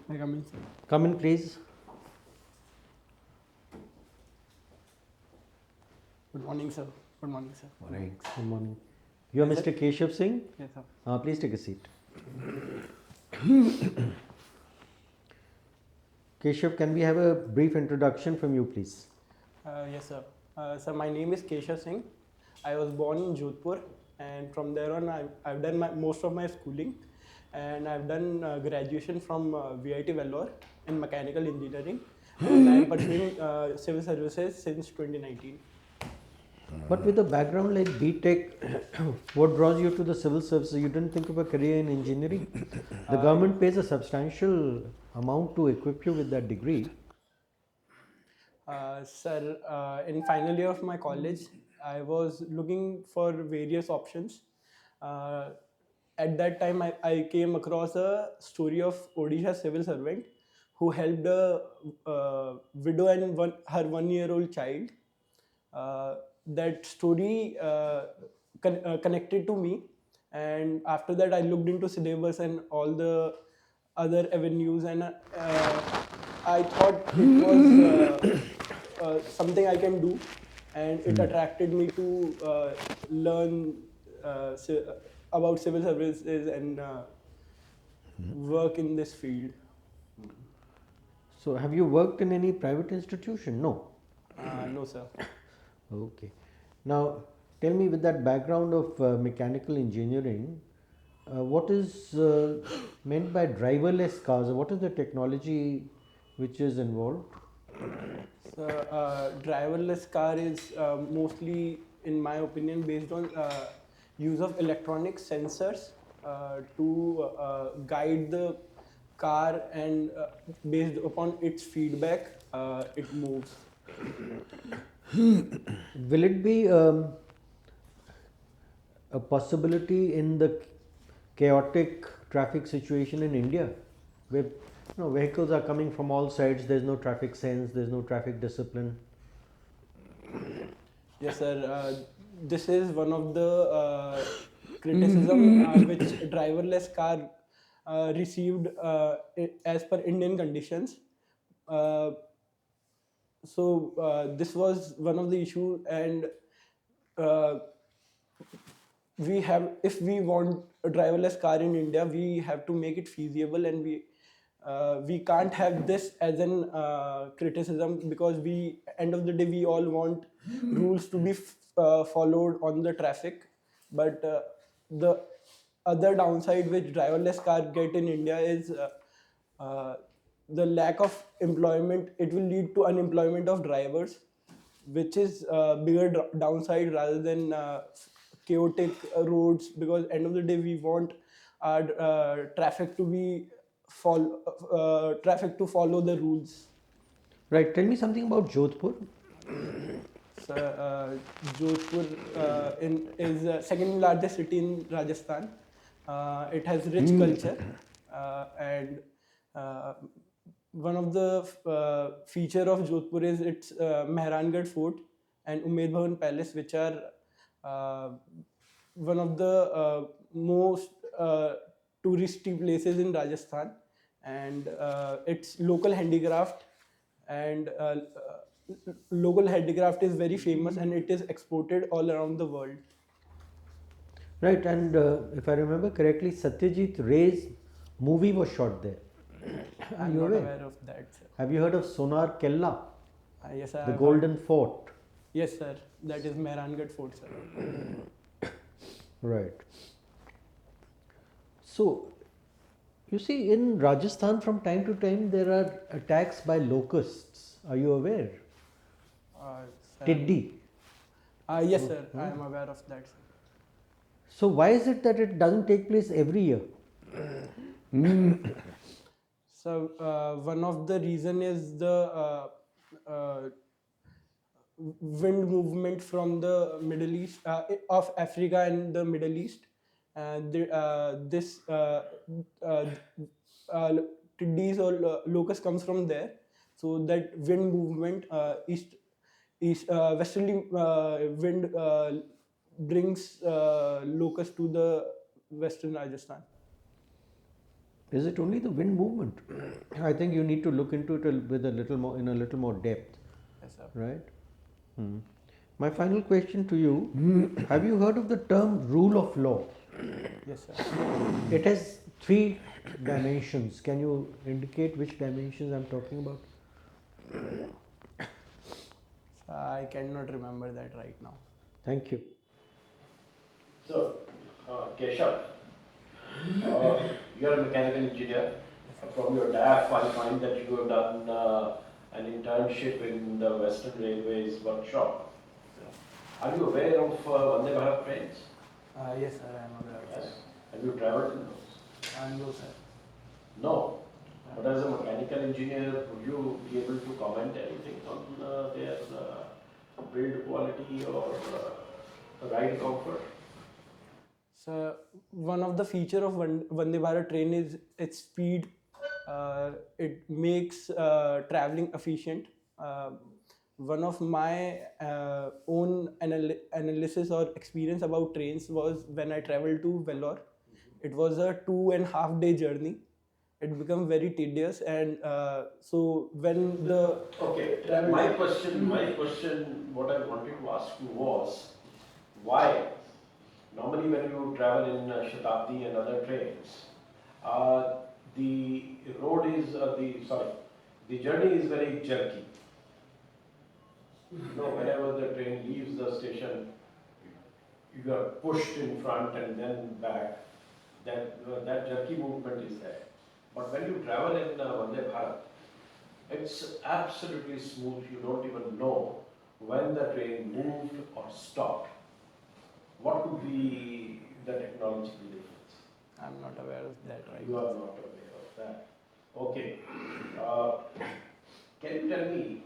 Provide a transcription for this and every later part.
May I come in, sir? Come in, please. Good morning, sir. Good morning, sir. Good morning. You are Yes, Mr. KESHAV Singh? Yes, sir. Please take a seat. KESHAV, can we have a brief introduction from you, please? Yes, sir. Sir, my name is KESHAV Singh. I was born in Jodhpur, and from there on, I've done most of my schooling, and I've done graduation from VIT Vellore in mechanical engineering, and I'm pursuing civil services since 2019. But with a background like BTech, what draws you to the civil services? You didn't think of a career in engineering? The government pays a substantial amount to equip you with that degree. Sir, in final year of my college, I was looking for various options. Uh, at that time, I came across a story of Odisha civil servant who helped a widow and her 1-year-old child. That story connected to me, and after that, I looked into syllabus and all the other avenues, and I thought it was something I can do, and it attracted me to learn about civil services and work in this field. So, have you worked in any private institution? No. No, sir. Okay. Now, tell me, with that background of mechanical engineering, what is meant by driverless cars? What is the technology which is involved? So, driverless car is mostly, in my opinion, based on use of electronic sensors to guide the car, and based upon its feedback, it moves. Will it be a possibility in the chaotic traffic situation in India, where vehicles are coming from all sides, there's no traffic sense, there's no traffic discipline? Yes, sir. This is one of the criticism which driverless car received as per Indian conditions. Uh, this was one of the issue, and uh, if we want a driverless car in India, we have to make it feasible, and we can't have this as an criticism, because we end of the day we all want rules to be followed on the traffic, but the other downside which driverless car get in India is uh, the lack of employment. It will lead to unemployment of drivers, which is a bigger downside rather than chaotic roads, because end of the day we want our traffic to follow the rules. Right, tell me something about Jodhpur. So, Jodhpur is the second largest city in Rajasthan. It has rich culture, and uh, one of the feature of Jodhpur is its Mehrangarh Fort and Umaid Bhavan Palace, which are uh, one of the most touristy places in Rajasthan, and its local handicraft and local handicraft is very famous, and it is exported all around the world. Right, and if I remember correctly, Satyajit Ray's movie was shot there. Are I'm you not aware? aware of that, sir. Have you heard of Sonar Kella, Yes, I the have Golden heard. Fort? Yes, sir. That is Mehrangarh Fort, sir. Right. So, you see, in Rajasthan from time to time there are attacks by locusts. Are you aware? Uh, sir. Tiddi. Yes, sir. I am aware of that, sir. So, why is it that it doesn't take place every year? So one of the reason is the uh, wind movement from the Middle East, of Africa and the Middle East. This uh, uh, Tiddies or locust comes from there. So that wind movement, east westerly wind brings locust to the western Rajasthan. Is it only the wind movement? I think you need to look into it with a little more, in a little more depth, Yes, sir. right? Hmm. My final question to you: have you heard of the term rule of law? Yes, sir. It has three dimensions. Can you indicate which dimensions I'm talking about? I cannot remember that right now. Thank you. So, KESHAV, you are a mechanical engineer. From your DAF, I find that you have done an internship in the Western Railways workshop. Are you aware of Vande Bharat trains? Yes, sir, I am aware of Yes. Have you traveled in those? that. No, sir. No. But as a mechanical engineer, would you be able to comment anything on their build quality or ride comfort? So one of the feature of Vande Bharat train is its speed. It makes traveling efficient. One of my own analysis or experience about trains was when I traveled to Vellore. It was a 2.5 day journey. It became very tedious, and so when the Okay, travel my question, what I wanted to ask you was, why? Normally, when you travel in Shatabdi and other trains, the road is, the journey is very jerky. You know, whenever the train leaves the station, you are pushed in front and then back. That jerky movement is there. But when you travel in Vande Bharat, it's absolutely smooth. You don't even know when the train moved or stopped. What could be the technological difference? I'm not aware of that right You now. are not aware of that. Okay. Uh, can you tell me,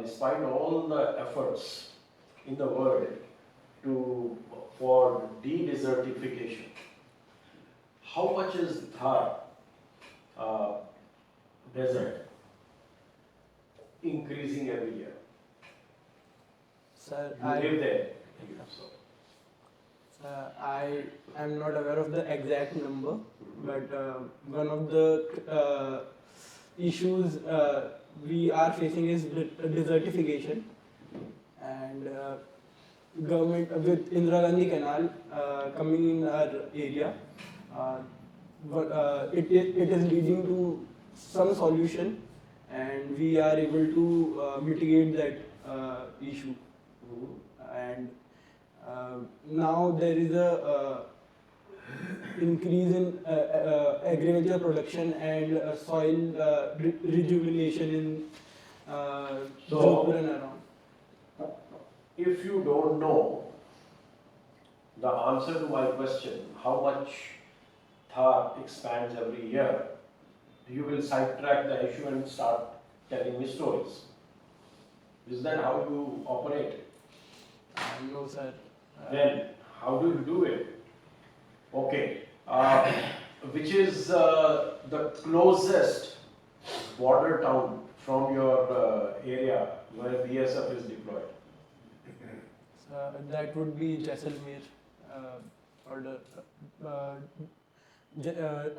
despite all the efforts in the world for de-desertification, how much is Thar desert increasing every year? Sir, You live there. So. I am not aware of the exact number, but one of the issues we are facing is desertification, and government with Indira Gandhi Canal coming in our area, uh, it is leading to some solution, and we are able to mitigate that issue. And now there is a increase in agriculture production and soil rejuvenation in Jodhpur and around. If you don't know the answer to my question, how much Thar expands every year, you will sidetrack the issue and start telling me stories. Is that how you operate? No, sir. Then, how do you do it? Okay. Which is the closest border town from your area where BSF is deployed? That would be Jaisalmer, or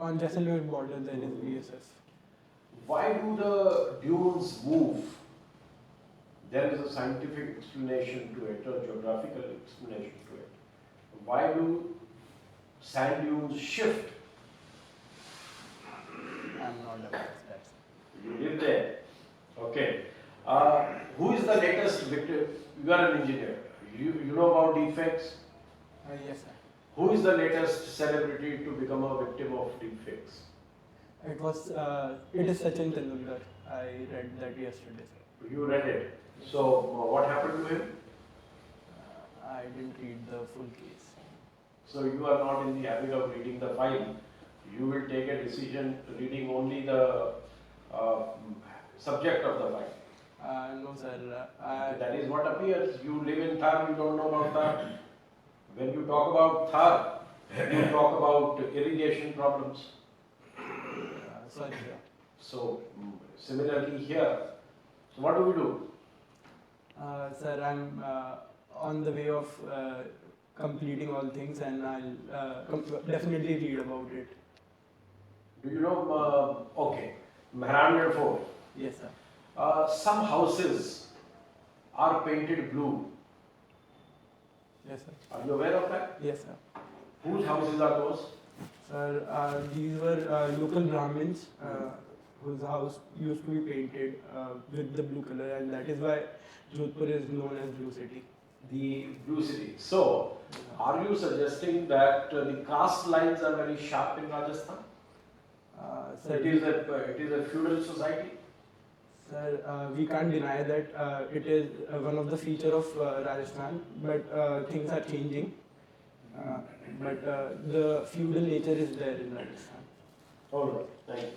on Jaisalmer border there is BSF. Why do the dunes move? There is a scientific explanation to it, a geographical explanation to it. Why do sand dunes shift? I'm not aware of that. You live there. Okay. Who is the latest victim? You are an engineer. You know about deepfakes? Yes, sir. Who is the latest celebrity to become a victim of deepfakes? It is Sachin Tendulkar. I read that yesterday, sir. You read it. So, what happened to him? I didn't read the full case. So, you are not in the habit of reading the file. You will take a decision reading only the subject of the file. No, sir. That is what appears. You live in Thar, you don't know about Thar. When you talk about Thar, you talk about irrigation problems. Sorry, sir. So, similarly here, so what do we do? Sir, I'm on the way of completing all things, and I'll definitely read about it. You know, okay, Mehran Fort. Yes, sir. Some houses are painted blue. Yes, sir. Are you aware of that? Yes, sir. Whose houses are those? Sir, these were local Brahmins whose house used to be painted with the blue color, and that is why Jodhpur is known as Blue City. The Blue City. So, are you suggesting that the caste lines are very sharp in Rajasthan? Sir, It is a feudal society. Sir, we can't deny that it is one of the feature of Rajasthan, but things are changing. But the feudal nature is there in Rajasthan. All right. Thank you.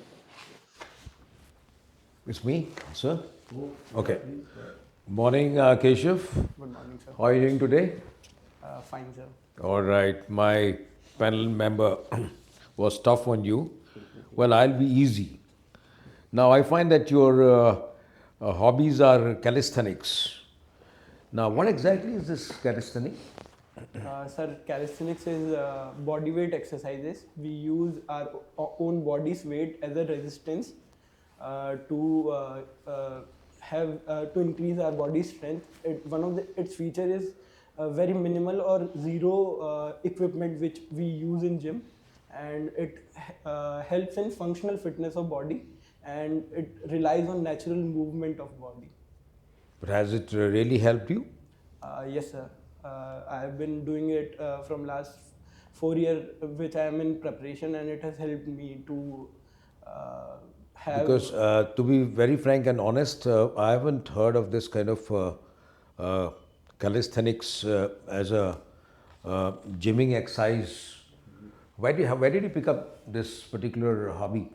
It's me, sir? Okay. Morning, Keshav. Good morning, sir. How are you doing today? Fine, sir. All right. My panel member was tough on you. Well, I'll be easy. Now, I find that your hobbies are calisthenics. Now, what exactly is this calisthenics? Sir, calisthenics is body weight exercises. We use our own body's weight as a resistance to increase our body strength. One of its feature is very minimal or zero equipment which we use in gym, and it helps in functional fitness of body, and it relies on natural movement of body. But has it really helped you? Yes, sir. I have been doing it from last 4 years, which I am in preparation, and it has helped me to have. Because to be very frank and honest, I haven't heard of this kind of calisthenics as a gymming exercise. Where did you pick up this particular hobby?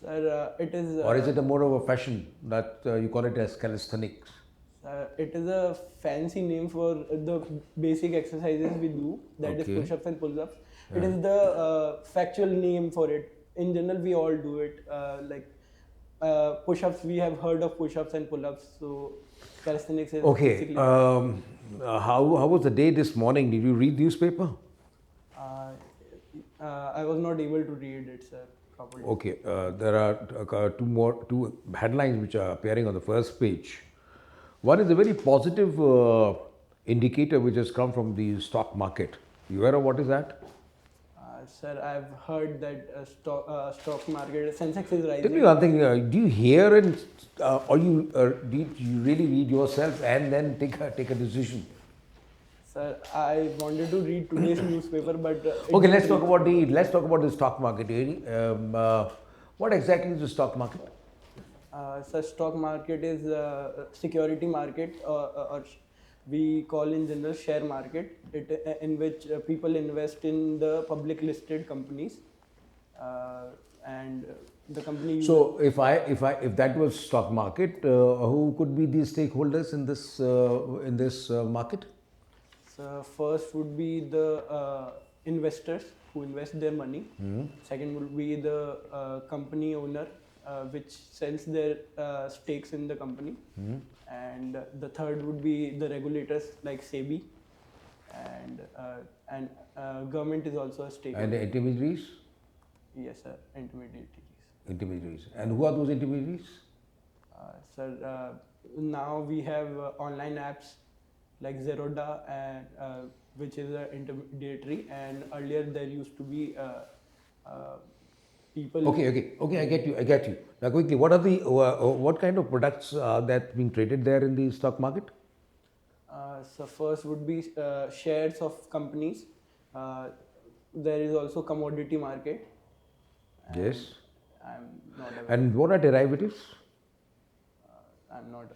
Sir, it is. Or is it a more of a fashion that you call it as calisthenics? It is a fancy name for the basic exercises we do, that is Okay. push-ups and pull-ups. It is the factual name for it. In general, we all do it. Push-ups, we have heard of push-ups and pull-ups. So calisthenics is Okay. basically. How was the day this morning? Did you read newspaper? I was not able to read it, sir, properly. Okay. There are two headlines which are appearing on the first page. One is a very positive indicator which has come from the stock market. You aware of what is that? Sir, I've heard that stock market, Sensex is rising. Tell me one thing. Do you hear and or do you really read yourself and then take a decision? Sir, I wanted to read today's newspaper, but Okay, let's talk about the stock market. What exactly is the stock market? Sir, stock market is security market, or we call in general share market, in which people invest in the public listed companies, and the company. So if that was stock market, who could be the stakeholders in this market? So first would be the investors who invest their money. Second would be the company owner, which sells their stakes in the company. And the third would be the regulators like SEBI, and government is also a stakeholder. And the intermediaries? Yes, sir, intermediaries. Intermediaries. And who are those intermediaries? Sir, now we have online apps like Zerodha, and which is an intermediary, and earlier there used to be people. Okay. I get you. Now quickly, what kind of products are that being traded there in the stock market? So first would be shares of companies. There is also commodity market. Yes. I'm not aware. And what are derivatives? I'm not.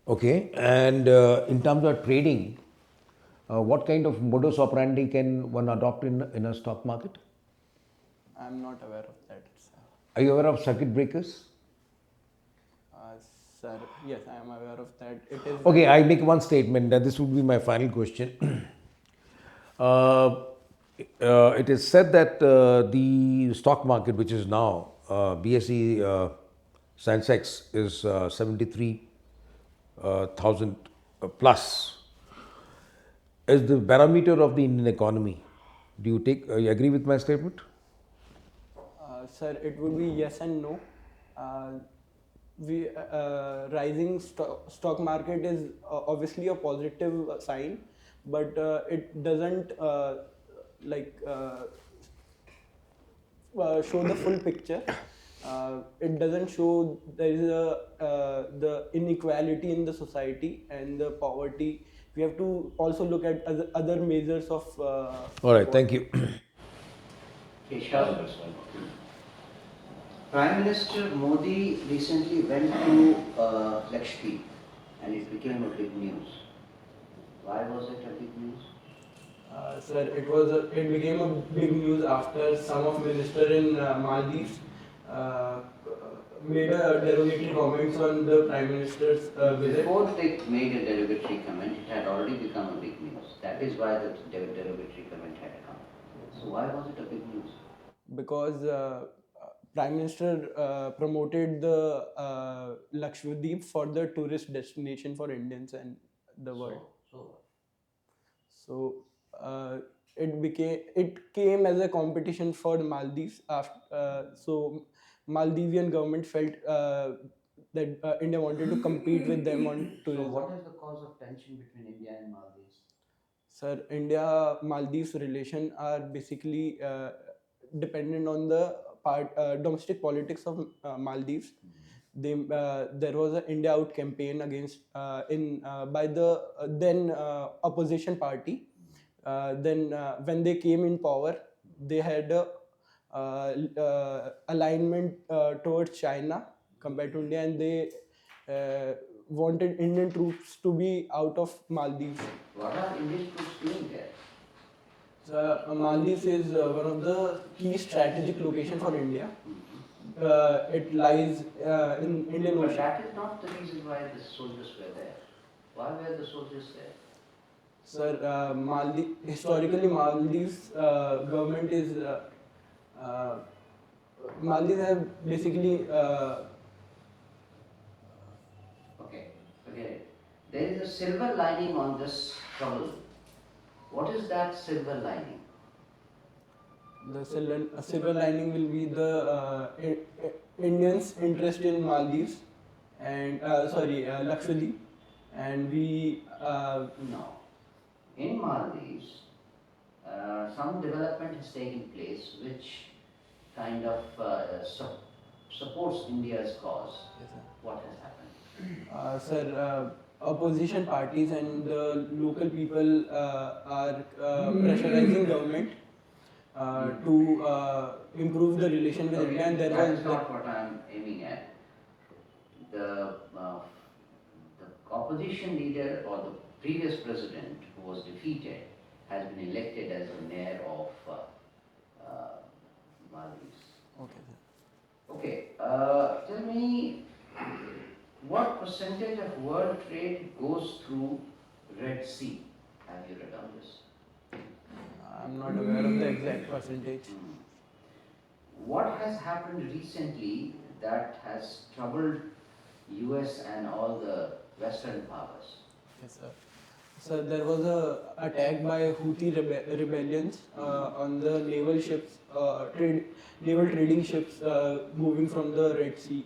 Okay. And in terms of trading, what kind of modus operandi can one adopt in a stock market? I'm not aware of that, sir. Are you aware of circuit breakers? Sir, yes, I am aware of that. It is. Okay, I make one statement that this would be my final question. It is said that the stock market, which is now BSE Sensex, is 73,000 plus, is the barometer of the Indian economy. Do you agree with my statement? Sir, it would be yes and no. Uh, rising stock market is obviously a positive sign, but it doesn't like show the full picture. It doesn't show there is the inequality in the society and the poverty. We have to also look at other measures of. All right, thank you. KESHAV. Prime Minister Modi recently went to Lakshadweep and it became a big news. Why was it a big news? Sir, it became a big news after some of minister in Maldives uh, made a derogatory comments on the prime minister's visit. Before they made a derogatory comment, it had already become a big news. That is why the derogatory comment had come. So why was it a big news? Because prime minister promoted the Lakshadweep for the tourist destination for Indians and the world. So it came as a competition for Maldives. So Maldivian government felt that India wanted to compete with them on So tourism. what is the cause of tension between India and Maldives? Sir, India Maldives relation are basically dependent on the domestic politics of Maldives. There was an India Out campaign against by the then opposition party. Then when they came in power, they had a alignment towards China compared to India, and they wanted Indian troops to be out of Maldives. What are Indian troops doing there? Maldives is one of the key strategic locations for India. It lies in Indian But Ocean. that is not the reason why the soldiers were there. Why were the soldiers there? Sir, historically Maldives government is Maldives have basically Okay, forget it. There is a silver lining on this trouble. What is that silver lining? the silver lining will be the Indians' interest in Maldives and Lakshadweep, and we No. In Maldives, some development has taken place which kind of supports India's cause. Yes, sir. What has happened? Sir, opposition parties and the local people are pressurizing government to improve the relation with India, and there That's was not what I am aiming at. The opposition leader or the previous president who was defeated has been elected as the mayor of Maldives. okay, sir. Okay, tell me what percentage of world trade goes through Red Sea? Have you read on this? I'm not aware of the exact percentage. What has happened recently that has troubled US and all the Western powers? Yes, sir. So there was a attack by Houthi rebellions on the naval ships, naval trading ships moving from the Red Sea,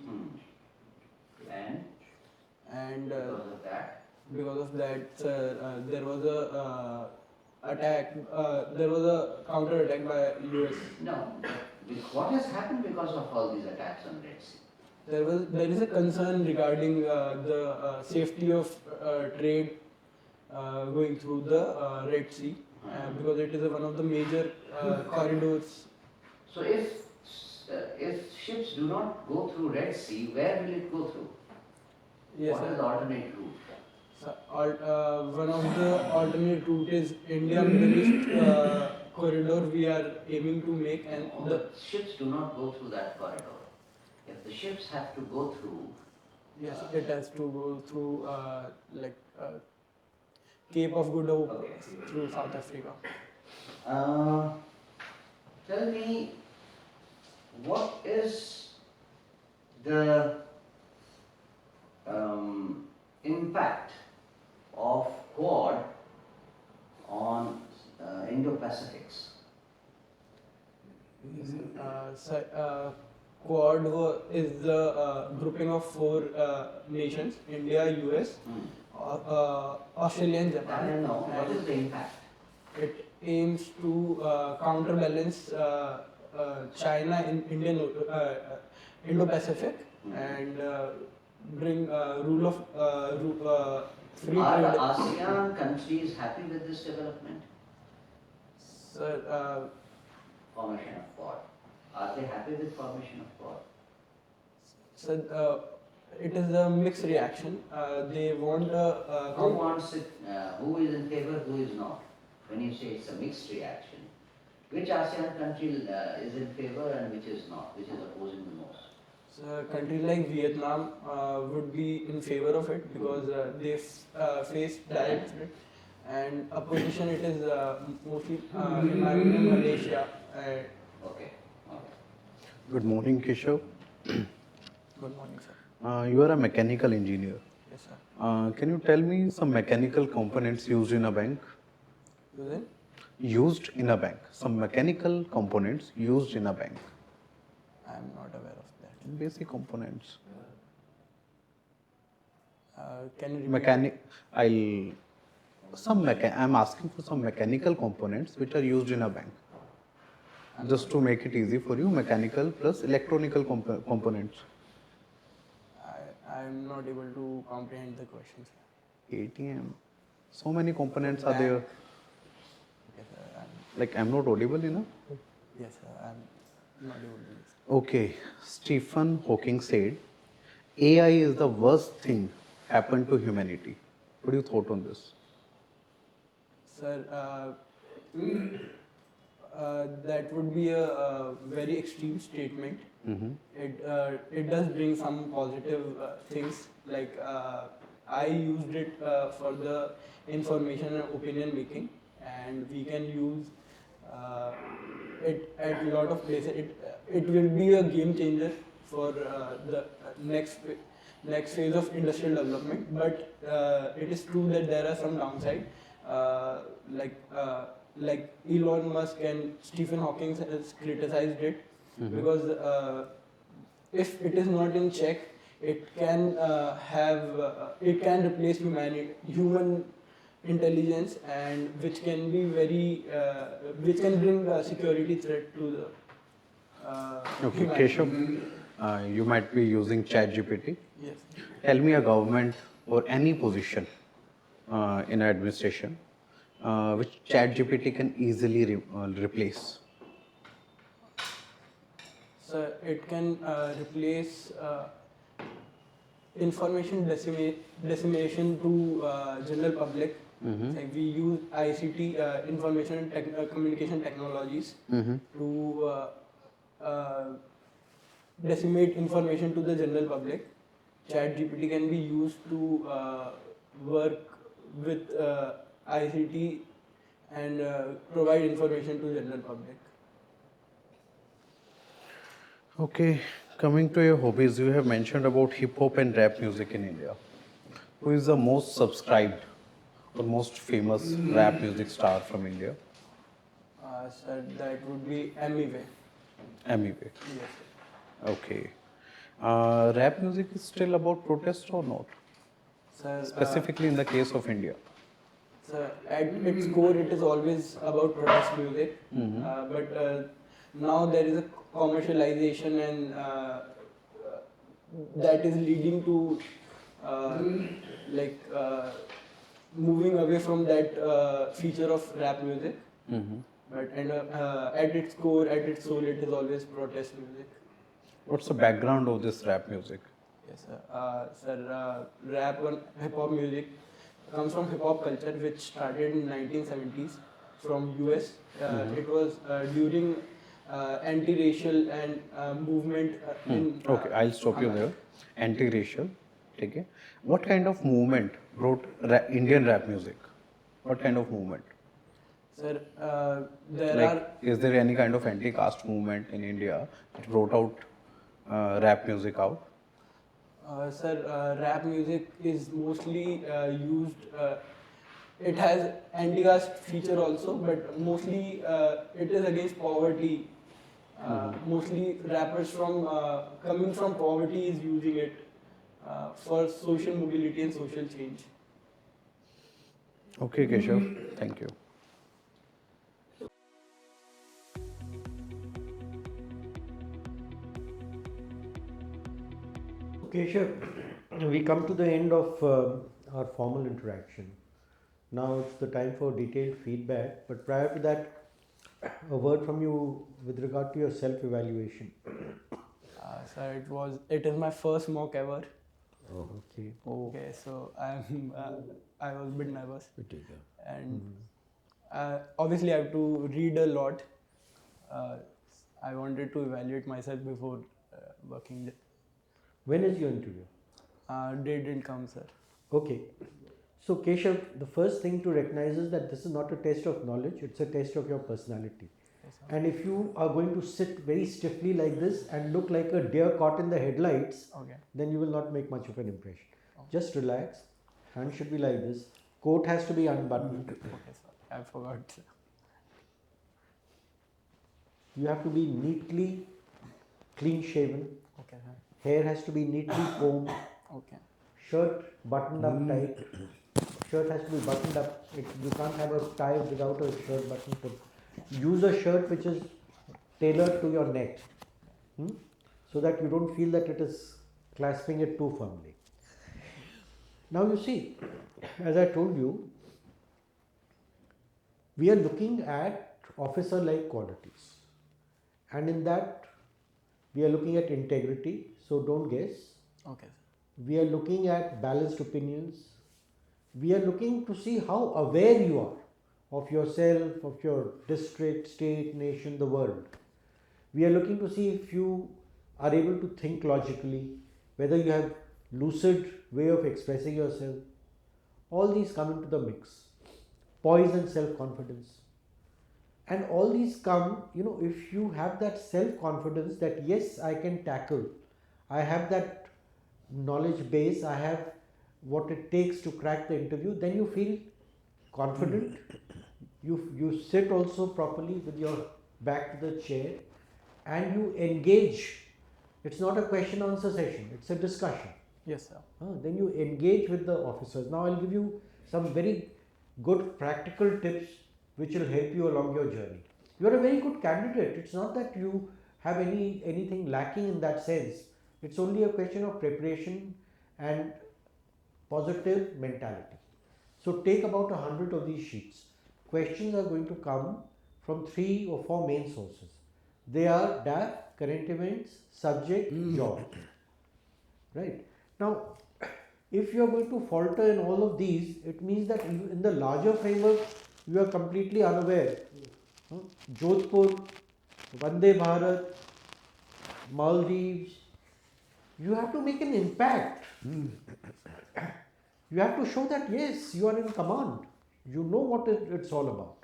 And and because of that, there was a attack. There was a counter attack by US. no. What has happened because of all these attacks on Red Sea? There is a concern regarding the safety of trade going through the Red Sea because it is one of the major corridors. So if ships do not go through Red Sea, where will it go through? Yes, What is sir. the alternate route? So, one of the alternate route is India Middle East corridor we are aiming to make, and The ships do not go through that corridor. If the ships have to go through, yes, it has to go through Cape of Good Hope through South Africa. tell me what is the impact of Quad on Indo-Pacifics? So, Quad is the grouping of four nations: India, US, Australia, and I Japan. don't know. What is the And impact? it aims to counterbalance China in Indo-Pacific and bring rule of free Are the trade. ASEAN countries happy with this development? So, Formation of Quad. Are they happy with formation of Quad? so it is a mixed reaction. They want a Who wants it? Who is in favor? Who is not? When you say it's a mixed reaction, which ASEAN country is in favor and which is not? Which is opposing the most? So a country like Vietnam would be in favor of it because they face direct threat, and opposition it is mostly in my opinion Malaysia. Okay. Okay. Good morning, KESHAV. Good morning, sir. You are a mechanical engineer. Yes, sir. Can you tell me some mechanical components used in a bank? You then? Used in a bank. Some mechanical components used in a bank. I am not aware of that. Basic components. Can you repeat? I'm asking for some mechanical components which are used in a bank. Just to make it easy for you, mechanical plus electronical components. I am not able to comprehend the question, sir. ATM. So many components are there. Yes, sir. Like I'm not audible enough. Yes, sir. I am not able to listen. Okay, Stephen Hawking said, AI is the worst thing happened to humanity. What do you thought on this? Sir, that would be a very extreme statement. It does bring some positive things, like I used it for the information and opinion making, and we can use it at a lot of places. It will be a game changer for the next phase of industrial development. But it is true that there are some downside, like Elon Musk and Stephen Hawking has criticized it because if it is not in check, it can replace human intelligence, and which can be which can bring a security threat to the Okay, humanity. Keshav, you might be using ChatGPT. Yes. Tell me a government or any position in administration which ChatGPT can easily replace. So it can replace information dissemination to general public. Like we use ICT, information and communication technologies, to disseminate information to the general public. ChatGPT can be used to work with ICT and provide information to general public. Okay, coming to your hobbies, you have mentioned about hip hop and rap music in India. Who is the most subscribed or most famous rap music star from India? So that would be MEV. MEV. Yes. Okay. Rap music is still about protest or not? Sir, Specifically in the case of India. so at its core, it is always about protest music. But now there is a commercialization, and that is leading to moving away from that feature of rap music. But at its core, at its soul, it is always protest music. What's the background of this rap music? Yes, sir. Sir, rap and hip hop music comes from hip hop culture, which started in 1970s from US. It was during anti-racial and movement in. Okay, I'll stop you there. Anti-racial. Okay. What kind of movement brought Indian rap music? What kind of movement? Sir, there Like, are. is there any kind of anti-caste movement in India that brought out rap music out? Sir, rap music is mostly used. It has anti-caste feature also, but mostly it is against poverty. Mostly rappers from coming from poverty is using it for social mobility and social change. Okay, Keshav, thank you. Okay, sure. We come to the end of our formal interaction. Now it's the time for detailed feedback, but prior to that, a word from you with regard to your self-evaluation. So it is my first mock ever. Oh, okay. Okay, so I was a bit nervous, and obviously I have to read a lot. I wanted to evaluate myself before working. When is your interview? They didn't come, sir. Okay. So, Keshav, the first thing to recognize is that this is not a test of knowledge, it's a test of your personality. Yes, sir. And if you are going to sit very stiffly like this and look like a deer caught in the headlights, Okay. then you will not make much of an impression. Oh. Just relax. Hand should be like this. Coat has to be unbuttoned. Okay, sir. I forgot, sir. You have to be neatly clean shaven. Okay, sir. Hair has to be neatly combed. Okay. Shirt buttoned up tight. Shirt has to be buttoned up. You can't have a tie without a shirt button put. Use a shirt which is tailored to your neck, so that you don't feel that it is clasping it too firmly. Now you see, as I told you, we are looking at officer-like qualities, and in that we are looking at integrity, so don't guess. Okay, sir. We are looking at balanced opinions. We are looking to see how aware you are of yourself, of your district, state, nation, the world. We are looking to see if you are able to think logically, whether you have lucid way of expressing yourself. All these come into the mix. Poise and self-confidence. And all these come, if you have that self-confidence that yes, I can tackle, I have that knowledge base, I have what it takes to crack the interview, then you feel confident. You sit also properly with your back to the chair and you engage. It's not a question answer session, it's a discussion. Yes, sir. Then you engage with the officers. Now I'll give you some very good practical tips which will help you along your journey. You are a very good candidate. It's not that you have anything lacking in that sense. It's only a question of preparation and positive mentality. So take about 100 of these sheets. Questions are going to come from 3 or 4 main sources. They are DAF, current events, subject, job. Right? Now, if you are going to falter in all of these, it means that in the larger framework, you are completely unaware. Jodhpur, Vande Bharat, Maldives, you have to make an impact. You have to show that yes, you are in command. You know what it's all about.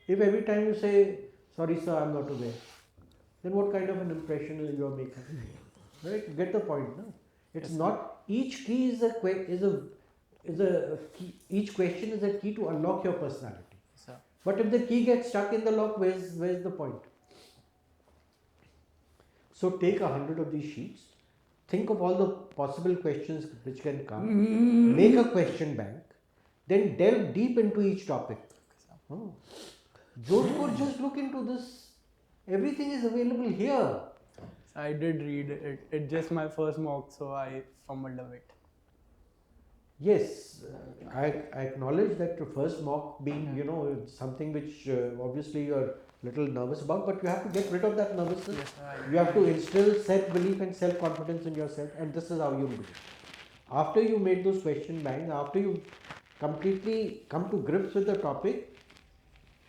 If every time you say, sorry sir, I'm not aware, then what kind of an impression you are making? Right? You get the point, no? It's not, each key is a key, each question is a key to unlock your personality. Sir. But if the key gets stuck in the lock, where's the point? So take 100 of these sheets, think of all the possible questions which can come, make a question bank, then delve deep into each topic. Jodhpur, just look into this. Everything is available here. I did read it. It's just my first mock, so I fumbled a bit. Yes, I acknowledge that your first mock being, something which obviously you are a little nervous about, but you have to get rid of that nervousness. Yes, sir. You have to instill self-belief and self-confidence in yourself, and this is how you do it. After you made those question banks, after you completely come to grips with the topic,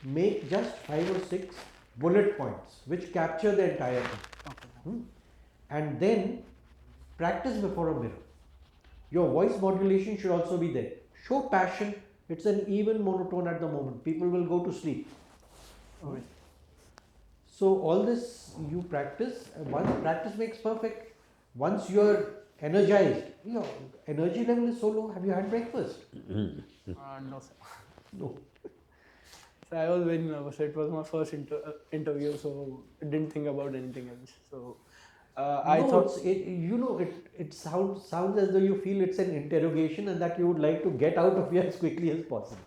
make just 5 or 6 bullet points which capture the entire thing. Okay. And then practice before a mirror. Your voice modulation should also be there. Show passion. It's an even monotone at the moment. People will go to sleep. Okay. So all this you practice. Once practice makes perfect. Once you are energized, your energy level is so low. Have you had breakfast? No, sir. No. So I was very nervous. It was my first interview, so I didn't think about anything else. So I No, thought, it sounds as though you feel it's an interrogation and that you would like to get out of here as quickly as possible.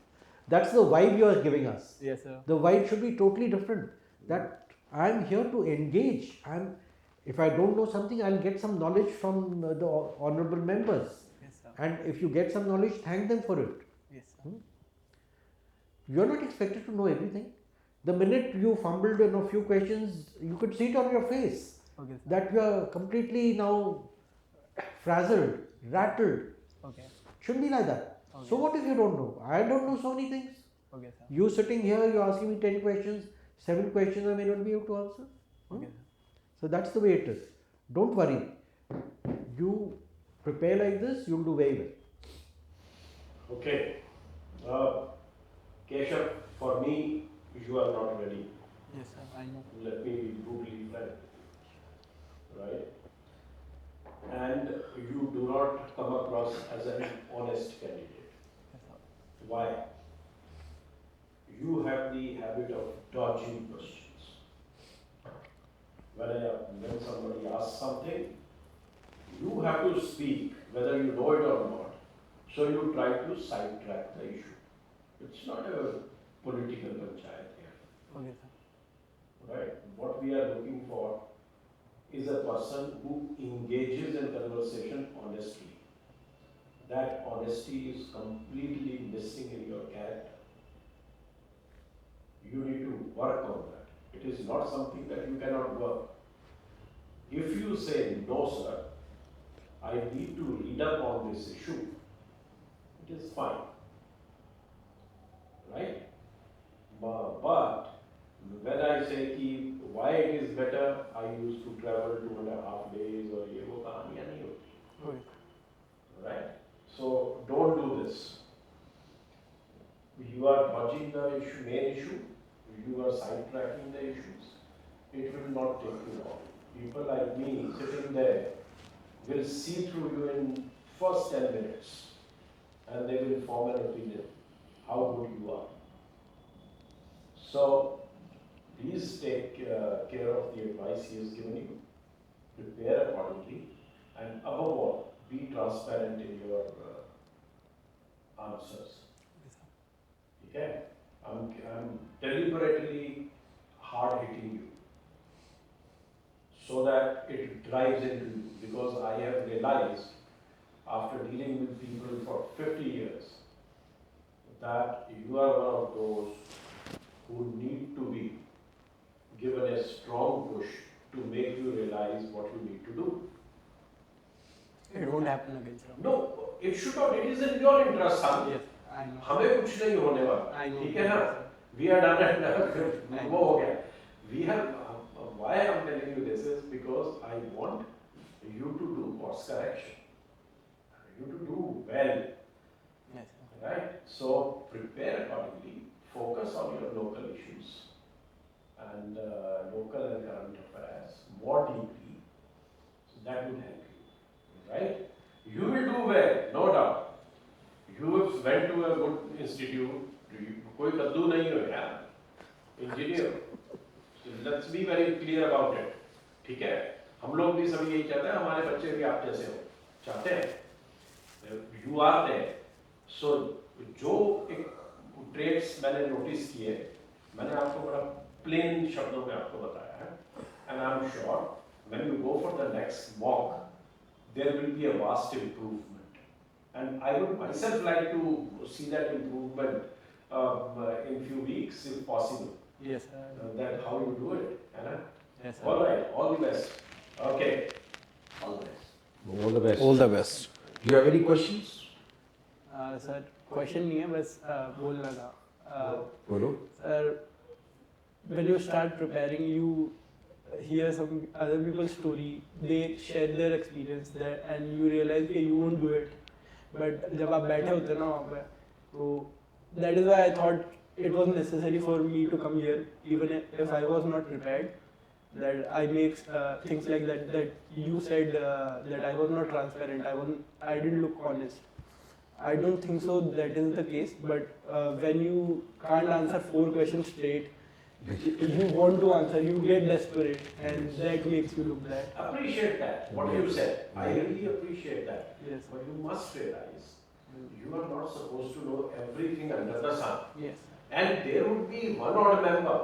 That's the vibe you are giving us. yes, sir. The vibe should be totally different. That I'm here to engage. If I don't know something, I'll get some knowledge from the honorable members. Yes, sir. And if you get some knowledge, thank them for it. Yes, sir. You're not expected to know everything. The minute you fumbled in a few questions, you could see it on your face Okay, sir. that you are completely now frazzled, rattled. Okay. Shouldn't be like that. Okay. So what if you don't know? I don't know so many things. Okay, sir. You sitting here, you're asking me 10 questions, 7 questions I may not be able to answer. Okay, sir. So that's the way it is. Don't worry. You prepare like this, you'll do very well. Okay. Keshav, for me, you are not ready. Yes, sir. I know. Let me be brutally frank. Right? And you do not come across as an honest candidate. Yes, sir. Why? You have the habit of dodging questions. When somebody asks something, you have to speak whether you know it or not. So you try to sidetrack the issue. It's not a political panchayat here. Okay, sir. Right? What we are looking for is a person who engages in conversation honestly. That honesty is completely missing in your character. You need to work on that. It is not something that you cannot work. If you say, no sir, I need to read up on this issue, it is fine. Right? But when I say ki, why it is better, I used to travel 2.5 days or ye wo kahaniyan nahi hoti. Okay. Right? So don't do this. You are dodging the main issue, you are sidetracking the issues. It will not take you long. People like me sitting there will see through you in first 10 minutes and they will form an opinion how good you are. So please take care of the advice he has given you, prepare accordingly, and above all, be transparent in your answers. Okay? I'm deliberately hard hitting you so that it drives into you, because I have realized after dealing with people for 50 years that you are one of those who need to be given a strong push to make you realize what you need to do. It won't happen again, sir. No, it should not. It is in your interest, son. Yes, I know. हमें कुछ नहीं होने वाला. I know. ठीक है ना? We are done and वो हो गया. We have. Why I am telling you this is because I want you to do course correction. You to do well. Yes, sir. Right? So prepare accordingly. Focus on your local issues and local and current affairs more deeply. So that will help you. Right? You will do well, no doubt. You went to a good institute. कोई कद्दू नहीं हो यार. Engineer. So let's be very clear about it. ठीक है? हम लोग भी सभी यही चाहते हैं. हमारे बच्चे भी आप जैसे हो. चाहते हैं. You are there. So जो एक ट्रेड्स मैंने नोटिस किए, मैंने आपको बड़ा प्लेन शब्दों में आपको बताया है. And I'm sure when you go for the next mock, there will be a vast improvement. And I would myself like to see that improvement in few weeks if possible. Yes, sir. That how you do it. Yes, sir. All right, all the best. Okay. All the best. All the best. All the best. Do you have any questions? Sir question नहीं है, बस बोलना था. बोलो. Sir, when you start preparing, you hear some other people's story. They share their experience there, and you realize that you won't do it. But जब आप बैठे होते हैं ना वहाँ पे, तो that is why I thought it was necessary for me to come here, even if I was not prepared. That I make things like that. That you said that I was not transparent. I didn't look honest. I don't think so that is the case, but when you can't answer 4 questions straight, you want to answer, you get desperate, and that makes you look bad. Appreciate that, what you said. I really appreciate that. Yes. But you must realize, you are not supposed to know everything under the sun. Yes. And there would be one odd member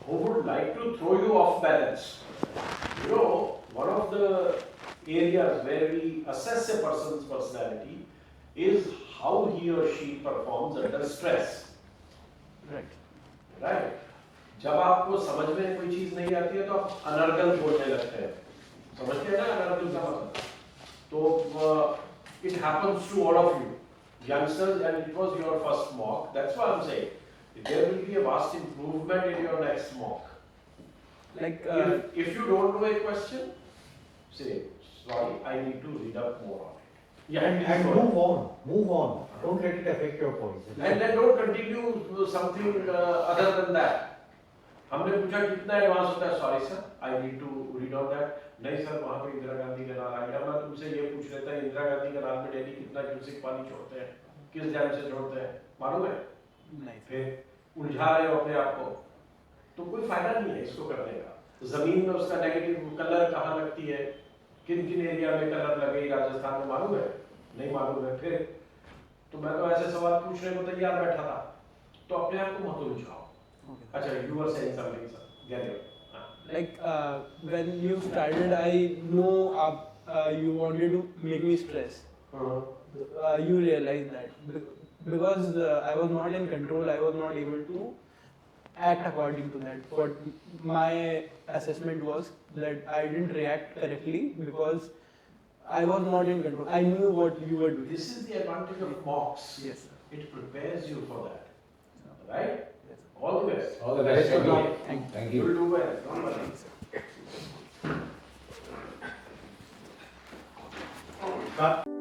who would like to throw you off balance. You know, one of the areas where we assess a person's personality is how he or she performs under stress. Right. Right? जब आपको समझ में कोई चीज नहीं आती है तो आप अनर्गल बोलने लगते हैं, समझते हैं ना अनर्गल का मतलब? तो it happens to all of you, youngsters, and it was your first mock. That's what I'm saying. There will be a vast improvement in your next mock. Like If you don't know a question, say sorry, I need to read up more on it. Yeah, And move on. Don't let it affect your points. And then don't continue something other than that. हमने पूछा कितना advance होता है, sorry sir I need to read on that, नहीं sir वहाँ पे इंदिरा गांधी का नाम आ गया, मैं तुमसे ये पूछ लेता है इंदिरा गांधी का नाम में डेली कितना क्यूसेक पानी छोड़ते हैं, किस डैम से छोड़ते हैं, मालूम है? नहीं. फिर उलझा रहे हो अपने आप को, तो कोई फायदा नहीं है इसको करने का. जमीन में उसका नेगेटिव कलर कहाँ लगती है, किन किन एरिया में कलर लगे राजस्थान में, मालूम है? नहीं मालूम है. फिर तो मैं तो ऐसे सवाल पूछने को तैयार बैठा था, तो अपने आप को मत उलझाओ. अच्छा, you were saying something, sir. Get it. Like when you started, I know you wanted to make me stress. You realized that because I was not in control, I was not able to act according to that. But my assessment was that I didn't react correctly because I was not in control. I knew what you were doing. This is the advantage of mocks. Yes, sir. It prepares you for that. Right? All the best. All the best. Thank You will do well. Don't worry. Cut.